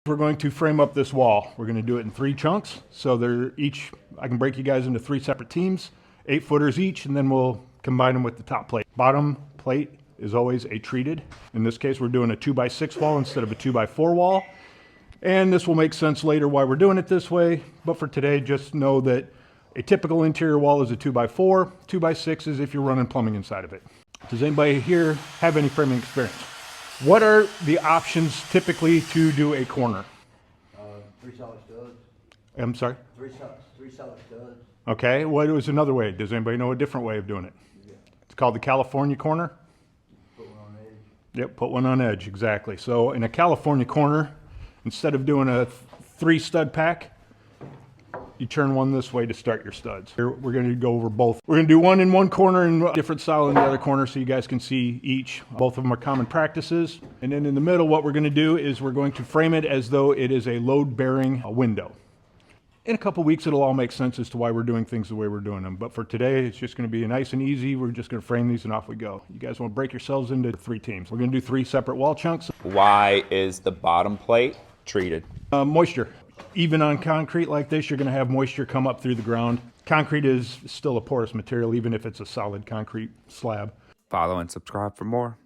We're going to frame up this wall. We're going to do it in 3 chunks. So they're each, I can break you guys into 3 separate teams, 8 footers each, and then we'll combine them with the top plate. Bottom plate is always a treated. In this case, we're doing a 2x6 wall instead of a 2x4 wall. And this will make sense later why we're doing it this way. But for today, just know that a typical interior wall is a 2x4. 2x6 is if you're running plumbing inside of it. Does anybody here have any framing experience? What are the options typically to do a corner? 3 solid studs. I'm sorry? 3 solid studs. Okay, what was another way? Does anybody know a different way of doing it? Yeah. It's called the California corner. Put one on edge. Yep, put one on edge, exactly. So in a California corner, instead of doing a 3 stud pack, you turn one this way to start your studs. Here we're going to go over both. We're going to do one in one corner and a different style in the other corner so you guys can see each. Both of them are common practices. And then in the middle, what we're going to do is we're going to frame it as though it is a load-bearing window. In a couple weeks, it'll all make sense as to why we're doing things the way we're doing them. But for today, it's just going to be nice and easy. We're just going to frame these and off we go. You guys want to break yourselves into 3 teams. We're going to do 3 separate wall chunks. Why is the bottom plate treated? Moisture. Even on concrete like this, you're going to have moisture come up through the ground. Concrete is still a porous material, even if it's a solid concrete slab. Follow and subscribe for more.